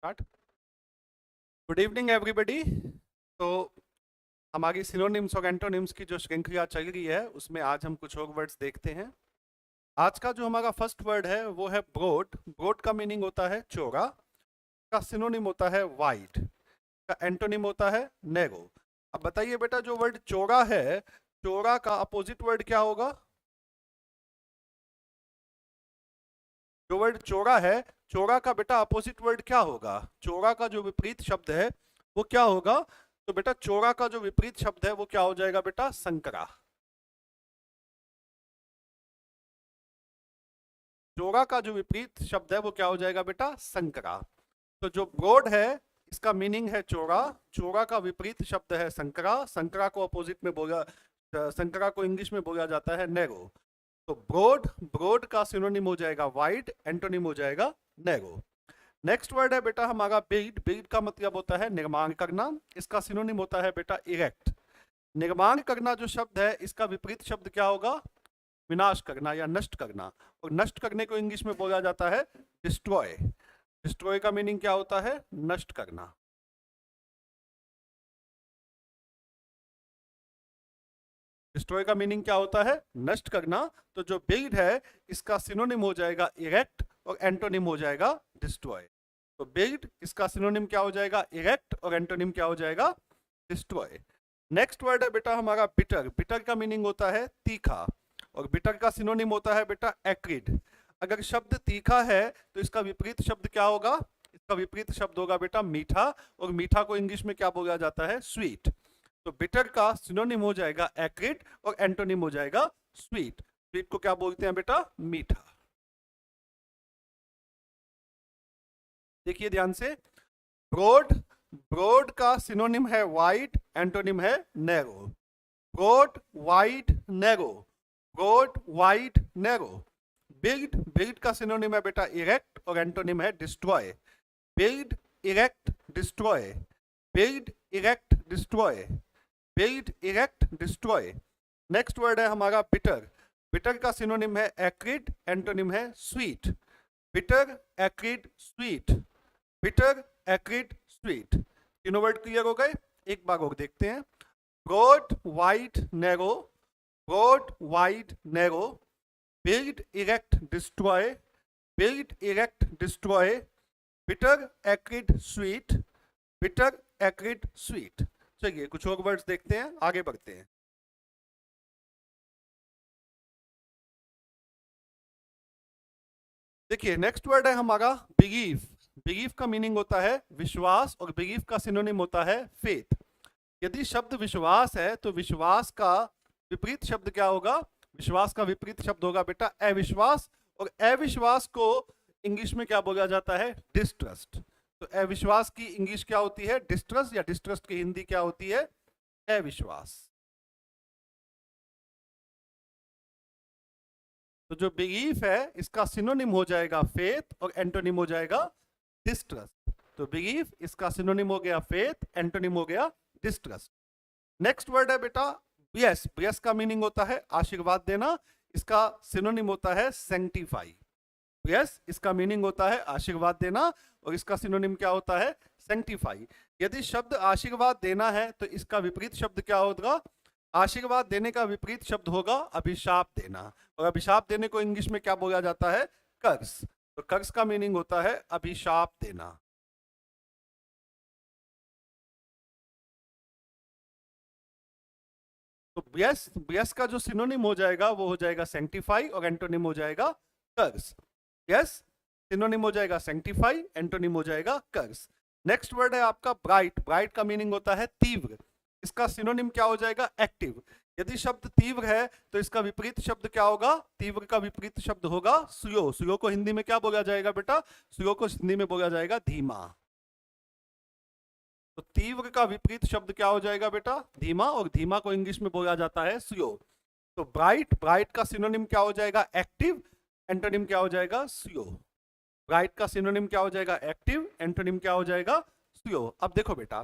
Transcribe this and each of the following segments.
Start. Good evening everybody. तो हमारी synonyms और एंटोनिम्स की जो श्रृंखला चल रही है उसमें आज हम कुछ और वर्ड्स देखते हैं। आज का जो हमारा फर्स्ट वर्ड है वो है ब्रॉड। ब्रॉड का मीनिंग होता है चौड़ा, का सिनोनिम होता है वाइड, का एंटोनिम होता है नैरो। अब बताइए बेटा, जो वर्ड चौड़ा है, चौड़ा का अपोजिट वर्ड क्या होगा? जो वर्ड चौड़ा है, चौड़ा का बेटा अपोजिट वर्ड क्या होगा? चौड़ा का जो विपरीत शब्द है वो क्या होगा? तो बेटा चौड़ा का जो विपरीत शब्द है वो क्या हो जाएगा बेटा? संकरा। चौड़ा का जो विपरीत शब्द है वो क्या हो जाएगा बेटा? संकरा। तो जो ब्रॉड है इसका मीनिंग है चौड़ा, चौड़ा का विपरीत शब्द है संकरा, संकरा को अपोजिट में बोला, संकरा को इंग्लिश में बोला जाता है नैरो। तो ब्रॉड, ब्रॉड का सिनोनिम हो जाएगा वाइड, एंटोनिम हो जाएगा नैरो। नेक्स्ट वर्ड है बेटा हमारा बिल्ड। बिल्ड का मतलब होता है निर्माण करना, इसका सिनोनिम होता है बेटा इरेक्ट। निर्माण करना जो शब्द है इसका विपरीत शब्द क्या होगा? विनाश करना या नष्ट करना, और नष्ट करने को इंग्लिश में बोला जाता है डिस्ट्रॉय। डिस्ट्रॉय का मीनिंग क्या होता है? नष्ट करना। डिस्ट्रॉय का मीनिंग क्या होता है? नष्ट करना। तो जो बिल्ड है इसका सिनोनिम हो जाएगा इरेक्ट और एंटोनिम हो जाएगा डिस्ट्रॉय। तो बिल्ड इसका सिनोनिम क्या हो जाएगा? इरेक्ट, और एंटोनिम क्या हो जाएगा? डिस्ट्रॉय। नेक्स्ट वर्ड है बेटा हमारा बिटर। बिटर का मीनिंग होता है तीखा, और बिटर का सिनोनिम होता है बेटा एक्रिड। अगर शब्द तीखा है तो इसका विपरीत शब्द क्या होगा? इसका विपरीत शब्द होगा बेटा मीठा, और मीठा को इंग्लिश में क्या बोला जाता है? स्वीट। तो बिटर का सिनोनिम हो जाएगा एक्रिड और एंटोनिम हो जाएगा स्वीट। स्वीट को क्या बोलते हैं बेटा? मीठा। देखिए ध्यान से, ब्रॉड, ब्रॉड का सिनोनिम है वाइड, एंटोनिम है narrow. Broad, wide, narrow, broad, wide, narrow. Build, build का सिनोनिम है बेटा इरेक्ट, और एंटोनिम है destroy. Build, erect, destroy, build, erect, destroy, build, erect, destroy. Next word है हमारा बिटर। बिटर का सिनोनिम है एक्रिड, एंटोनिम है sweet. Bitter, acrid, sweet, bitter, acrid, sweet. तीनों वर्ड क्लियर हो गए? एक बार और देखते हैं। Broad, wide, narrow, broad, wide, narrow, build, erect, destroy, build, erect, destroy, bitter, acrid, sweet, bitter, acrid, sweet. चलिए कुछ और वर्ड्स देखते हैं, आगे बढ़ते हैं। देखिए नेक्स्ट वर्ड है हमारा बिलीव। बिलीव का मीनिंग होता है विश्वास, और बिलीव का सिनोनिम होता है फेथ। यदि शब्द विश्वास है तो विश्वास का विपरीत शब्द क्या होगा? विश्वास का विपरीत शब्द होगा बेटा अविश्वास, और अविश्वास को इंग्लिश में क्या बोला जाता है? डिस्ट्रस्ट। तो अविश्वास की इंग्लिश क्या होती है? डिस्ट्रस्ट, या डिस्ट्रस्ट की हिंदी क्या होती है? अविश्वास। तो जो बिलीफ है इसका सिनोनिम हो जाएगा फेथ, और एंटोनिम हो जाएगा डिस्ट्रस्ट। तो बिलीफ इसका सिनोनिम हो गया फेथ, एंटोनिम हो गया डिस्ट्रस्ट। नेक्स्ट वर्ड है बेटा ब्लेस। ब्लेस का मीनिंग होता है आशीर्वाद देना, इसका सिनोनिम होता है सैंक्टिफाई। ब्लेस इसका मीनिंग होता है आशीर्वाद देना, और इसका सिनोनिम क्या होता है? सैंक्टिफाई। यदि शब्द आशीर्वाद देना है तो इसका विपरीत शब्द क्या होगा? आशीर्वाद देने का विपरीत शब्द होगा अभिशाप देना, और अभिशाप देने को इंग्लिश में क्या बोला जाता है? कर्स। तो कर्स का मीनिंग होता है अभिशाप देना। तो ब्लेस, ब्लेस का जो सिनोनिम हो जाएगा वो हो जाएगा सैंक्टिफाई, और एंटोनिम हो जाएगा कर्स। यस, सिनोनिम हो जाएगा सैंक्टिफाई, एंटोनिम हो जाएगा कर्स। नेक्स्ट वर्ड है आपका ब्राइट। ब्राइट का मीनिंग होता है तीव्र, इसका सिनोनिम क्या हो जाएगा? एक्टिव। यदि शब्द तीव्र है तो इसका विपरीत शब्द क्या होगा? तीव्र का विपरीत शब्द होगा स्लो। स्लो को हिंदी में क्या बोला जाएगा बेटा? स्लो को हिंदी में बोला जाएगा धीमा। तो तीव्र का विपरीत शब्द क्या हो जाएगा बेटा? धीमा, और धीमा को इंग्लिश में बोला जाता है स्लो। तो ब्राइट, ब्राइट का सिनोनिम क्या हो जाएगा? एक्टिव, एंटोनिम क्या हो जाएगा? स्लो। ब्राइट का सिनोनिम क्या हो जाएगा? एक्टिव, एंटोनिम क्या हो जाएगा? स्लो। अब देखो बेटा,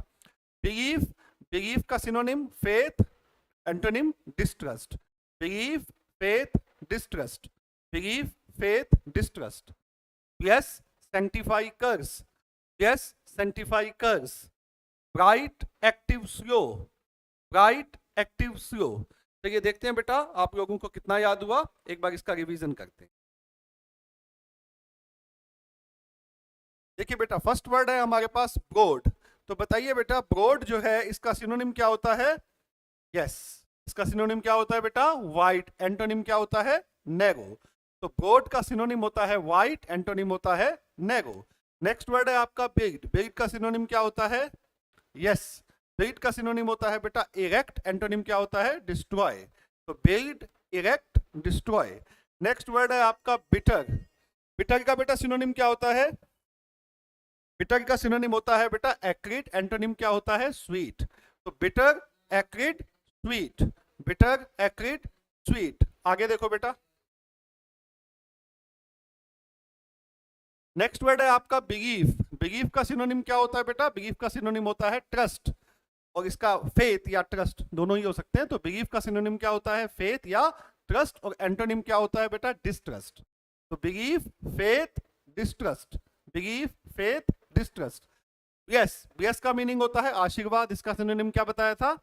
बिलीव, बिलीव का synonym faith, antonym distrust. Believe, faith, distrust, believe, faith, distrust. Yes, sanctify, curse, yes sanctify curse, bright active slow, bright active slow. चलिए देखते हैं बेटा आप लोगों को कितना याद हुआ, एक बार इसका रिवीजन करते हैं। देखिए बेटा फर्स्ट वर्ड है हमारे पास ब्रॉड, तो बताइए बेटा ब्रॉड जो है इसका सिनोनिम क्या होता है? यस इसका सिनोनिम क्या होता है बेटा? वाइड। एंटोनिम क्या होता है? नैरो। तो ब्रॉड का सिनोनिम होता है वाइड, एंटोनिम होता है नैरो। नेक्स्ट वर्ड है आपका बिग, बिग का सिनोनिम क्या होता है? यस बिग का सिनोनिम होता है बेटा इरेक्ट, एंटोनिम क्या होता है? डिस्ट्रॉय। तो big, erect, destroy. Next word है आपका बिटर, बिटर का बेटा सिनोनिम क्या होता है? बिटर का सिनोनिम होता है बेटा एक्रिड, एंटोनिम क्या होता है? स्वीट। तो bitter, acrid, sweet, bitter, acrid, sweet. आगे देखो बेटा नेक्स्ट वर्ड है आपका बिलीफ, बिलीफ का सिनोनिम क्या होता है बेटा? बिलीफ का सिनोनिम होता है ट्रस्ट, और इसका फेथ या ट्रस्ट दोनों ही हो सकते हैं। तो बिलीफ का सिनोनिम क्या होता है? फेथ या ट्रस्ट, और एंटोनिम क्या होता है बेटा? डिस्ट्रस्ट। तो belief, faith, distrust, belief, faith, distrust. Yes bless का मीनिंग होता है आशीर्वाद, इसका सिनोनिम क्या बताया था?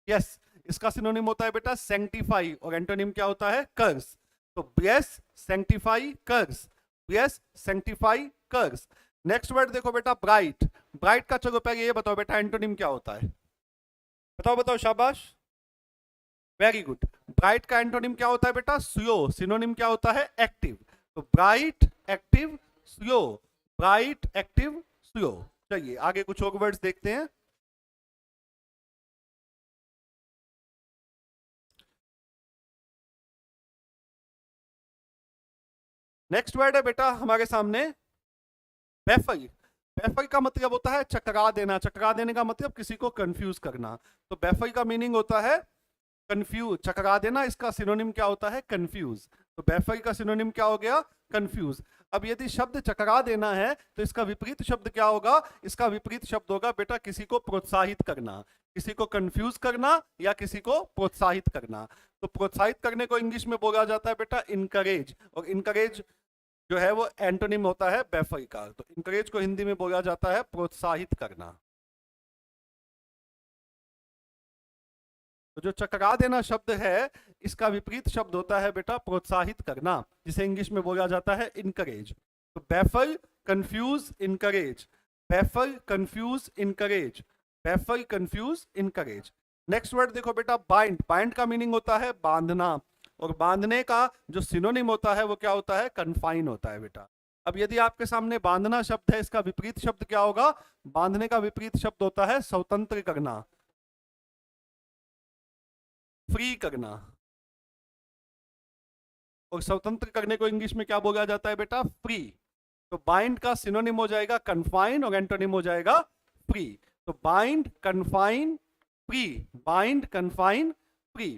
यस इसका सिनोनिम होता है बेटा सैंक्टिफाई, और एंटोनिम क्या होता है? कर्स। तो ब्लेस, सैंक्टिफाई, कर्स, ब्लेस, सैंक्टिफाई, कर्स। नेक्स्ट वर्ड देखो बेटा ब्राइट, ब्राइट का चलो पहले ये बताओ बेटा एंटोनिम क्या होता है? बताओ बताओ शाबाश, वेरी गुड। ब्राइट का एंटोनिम क्या होता है बेटा? स्लो, सिनोनिम क्या होता है? एक्टिव। तो bright, active, slow, bright, active, slow. चलिए आगे कुछ और वर्ड्स देखते हैं। नेक्स्ट वर्ड है बेटा हमारे सामने बेफल, बेफल का मतलब होता है चकरा देना, चकरा देने का मतलब किसी को कंफ्यूज करना। तो बेफल का मीनिंग होता है कंफ्यूज, चकरा देना, इसका सिनोनिम क्या होता है? कंफ्यूज। तो बेफल का सिनोनिम क्या हो गया? कंफ्यूज। अब यदि शब्द चकरा देना है तो इसका विपरीत शब्द क्या होगा? इसका विपरीत शब्द होगा बेटा किसी को प्रोत्साहित करना, किसी को कंफ्यूज करना या किसी को प्रोत्साहित करना। तो प्रोत्साहित करने को इंग्लिश में बोला जाता है बेटा इनकरेज, और इनकरेज जो है वो एंटोनिम होता है बेफल का। तो इनकरेज को हिंदी में बोला जाता है प्रोत्साहित करना। तो जो चकरा देना शब्द है इसका विपरीत शब्द होता है बेटा प्रोत्साहित करना, जिसे इंग्लिश में बोला जाता है इनकरेज। तो baffle, confuse, encourage, baffle, confuse, encourage, baffle, confuse, encourage. Next word देखो बेटा बाइंड, बाइंड का मीनिंग होता है बांधना, और बांधने का जो सिनोनिम होता है वो क्या होता है? कन्फाइन होता है बेटा। अब यदि आपके सामने बांधना शब्द है, इसका विपरीत शब्द क्या होगा? बांधने का विपरीत शब्द होता है स्वतंत्र करना, फ्री करना, और स्वतंत्र करने को इंग्लिश में क्या बोला जाता है बेटा? फ्री। तो बाइंड का सिनोनिम हो जाएगा कन्फाइन, और एंटोनिम हो जाएगा फ्री। तो bind, confine, free, bind, confine, free.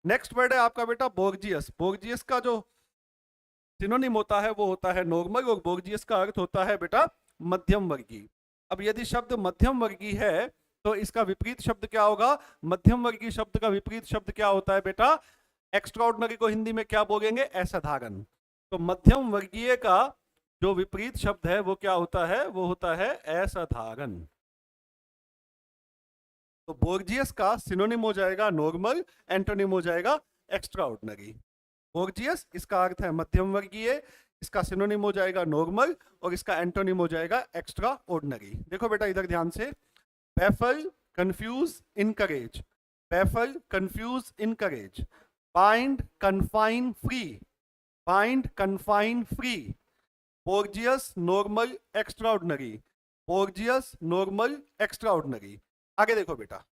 Next word है आपका बेटा बोर्जियस, बोर्जियस का जो सिनोनिम होता है वो होता है नॉर्मल, और बोर्जियस का अर्थ होता है बेटा मध्यम वर्गीय। अब यदि शब्द मध्यम वर्गीय है तो इसका विपरीत शब्द क्या होगा? मध्यम वर्गीय शब्द का विपरीत शब्द क्या होता है बेटा? एक्स्ट्राऑर्डिनरी को हिंदी में क्या बोलेंगे? असाधारण। तो मध्यम वर्गीय का जो विपरीत शब्द है वो क्या होता है? वो होता है असाधारण। तो बोर्जियस का सिनोनिम हो जाएगा नॉर्मल, एंटोनिम हो जाएगा एक्स्ट्राऑर्डिनरी। बोर्जियस इसका अर्थ है मध्यम वर्गीय, इसका सिनोनिम हो जाएगा नॉर्मल, और इसका एंटोनिम हो जाएगा एक्स्ट्रा ऑर्डिनरी। देखो बेटा इधर ध्यान से, baffle, confuse, encourage, baffle, confuse, encourage, bind, confine, free, bind, confine, free, Borgias, normal, extraordinary, Borgias, normal, extraordinary। आगे देखो बेटा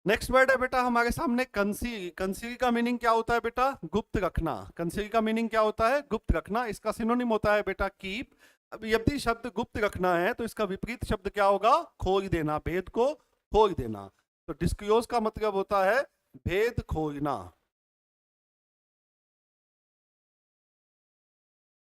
नेक्स्ट वर्ड है बेटा हमारे सामने कंसील, कंसील का मीनिंग क्या होता है बेटा? गुप्त रखना। कंसील का मीनिंग क्या होता है? गुप्त रखना। इसका सिनोनिम होता है बेटा कीप। अब यदि शब्द गुप्त रखना है तो इसका विपरीत शब्द क्या होगा? खोल देना, भेद को खोल देना। तो डिस्क्लोज का मतलब होता है भेद खोलना।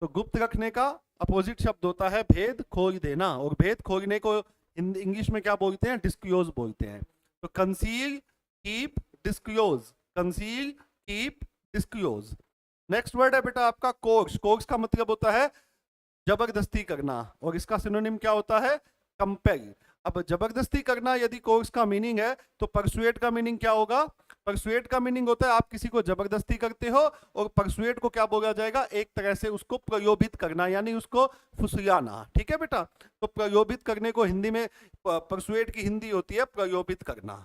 तो गुप्त रखने का अपोजिट शब्द होता है भेद खोल देना, और भेद खोलने को इंग्लिश में क्या बोलते हैं? डिस्क्लोज बोलते हैं। तो conceal, keep, disclose, conceal, keep, disclose. Next word है बेटा आपका कोर्स। कोर्स का मतलब होता है जबरदस्ती करना, और इसका सिनोनिम क्या होता है? कंपेल। अब जबरदस्ती करना यदि कोर्स का मीनिंग है तो परसुएट का मीनिंग क्या होगा? परसुएट का मीनिंग होता है आप किसी को जबरदस्ती करते हो, और परसुएट को क्या बोला जाएगा? एक तरह से उसको प्रलोभित करना, यानी उसको फुसलाना। ठीक है बेटा, तो प्रलोभित करने को हिंदी में परसुएट की हिंदी होती है प्रलोभित करना।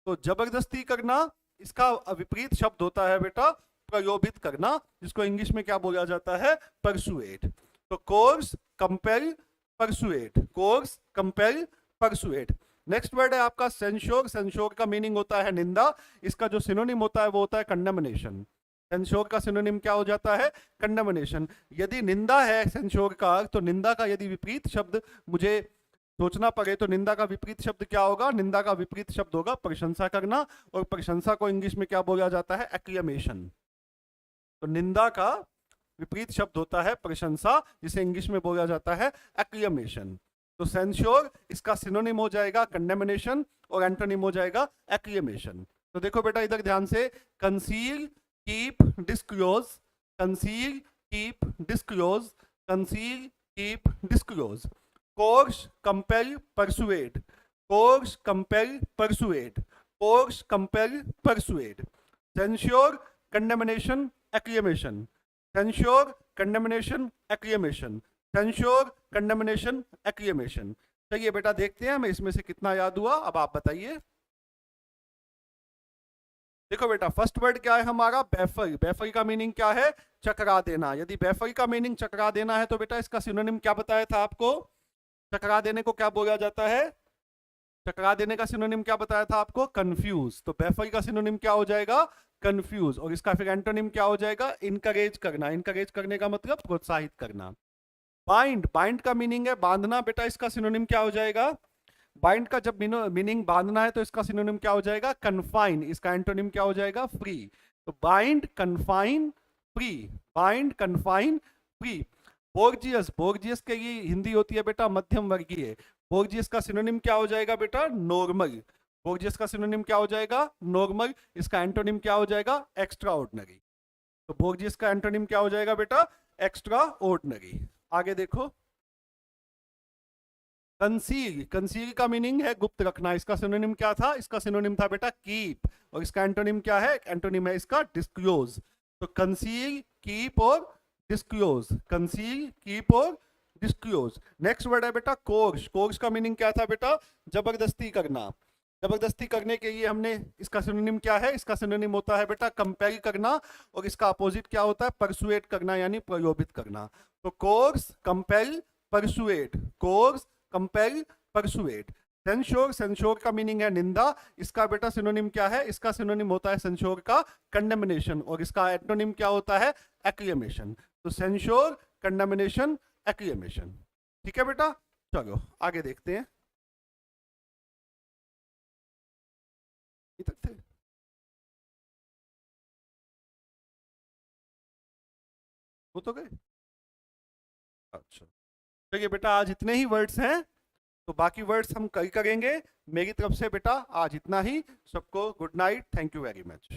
तो जबरदस्ती करना, इसका विपरीत शब्द होता है बेटा प्रलोभित करना, जिसको इंग्लिश में क्या बोला जाता है? परसुएट। तो coerce, compel, persuade, coerce, compel, persuade. Next word है आपका सेंश्योर। सेंश्योर का मीनिंग होता है निंदा, इसका जो सिनोनिम होता है वो होता है कंडेमनेशन। सेंश्योर का सिनोनिम क्या हो जाता है? कंडेमनेशन। यदि निंदा है सेंश्योर का, तो निंदा का यदि विपरीत शब्द मुझे सोचना पड़े तो निंदा का विपरीत शब्द क्या होगा? निंदा का विपरीत शब्द होगा प्रशंसा करना, और प्रशंसा को इंग्लिश में क्या बोला जाता है? एक्लेमेशन। तो निंदा का विपरीत शब्द होता है प्रशंसा, जिसे इंग्लिश में बोला जाता है एक्लेमेशन। तो सेंश्योर, इसका सिनोनिम हो जाएगा कंडेमनेशन, और एंटोनिम हो जाएगा एक्लेमेशन। तो देखो बेटा इधर ध्यान से, conceal, keep, disclose, conceal, keep, disclose, conceal, keep, disclose. Coerce, compel, persuade, coerce, compel, persuade, coerce, compel, persuade. Censure, condemnation, acclamation, censure, condemnation, acclamation, censure, condemnation, acclamation. चलिए बेटा देखते हैं हमें इसमें से कितना याद हुआ, अब आप बताइए। देखो बेटा फर्स्ट वर्ड क्या है हमारा? बैफल। बैफल का मीनिंग क्या है? चकरा देना। यदि बैफल का मीनिंग चकरा देना है तो बेटा इसका सिनोनिम क्या बताया था आपको? चकरा देने को क्या बोला जाता है? चकरा देने का सिनोनिम क्या बताया था आपको? कंफ्यूज। तो बैफल का सिनोनिम क्या हो जाएगा? कंफ्यूज। और इसका फिर एंटोनिम क्या हो जाएगा? इनकरेज करना। इनकरेज करने का मतलब प्रोत्साहित करना। बाइंड, बाइंड का मीनिंग है बांधना। बेटा इसका सिनोनिम क्या हो जाएगा? बाइंड का जब मीनिंग बांधना है तो इसका सिनोनिम क्या हो जाएगा? कन्फाइन। इसका एंटोनिम क्या हो जाएगा? फ्री। तो bind, confine, free, bind, confine, free. Bourgeois, bourgeois के ये हिंदी होती है बेटा मध्यम वर्गीय। बोर्जियस का सिनोनिम क्या हो जाएगा बेटा? नॉर्मल। बोर्जियस का सिनोनिम क्या हो जाएगा? नॉर्मल। इसका एंटोनिम क्या हो जाएगा? Extra ordinary. तो बोर्जियस का एंटोनिम क्या हो जाएगा बेटा? Extra ordinary. आगे देखो, कंसील। कंसील का मीनिंग है गुप्त रखना। इसका सिनोनिम क्या था? इसका सिनोनिम था बेटा कीप, और इसका एंटोनिम क्या है? एंटोनिम है इसका डिस्क्लोज। तो कंसील, कीप और डिस्क्लोज, कंसील, कीप और डिस्क्लोज। नेक्स्ट वर्ड है बेटा कोर्स। कोर्स का मीनिंग क्या था बेटा? जबरदस्ती करना। जबरदस्ती करने के लिए हमने, इसका सिनोनिम क्या है? इसका सिनोनिम होता है बेटा कंपेल करना, और इसका अपोजिट क्या होता है? परसुएट करना, यानी प्रलोभित करना। तो coerce, compel, persuade, coerce, compel, persuade. Censure, censure का मीनिंग है निंदा। इसका बेटा सिनोनिम क्या है? इसका सिनोनिम होता है सेंश्योर का कंडेमनेशन, और इसका एंटोनिम क्या होता है? एक्लेमेशन। तो सेंश्योर, कंडेमनेशन, एक्लेमेशन। ठीक है बेटा, चलो आगे देखते हैं। इधर थे, वो तो गए। अच्छा, चलिए बेटा आज इतने ही वर्ड्स हैं, तो बाकी वर्ड्स हम कल करेंगे। मेरी तरफ से बेटा आज इतना ही। सबको good night, thank you very much.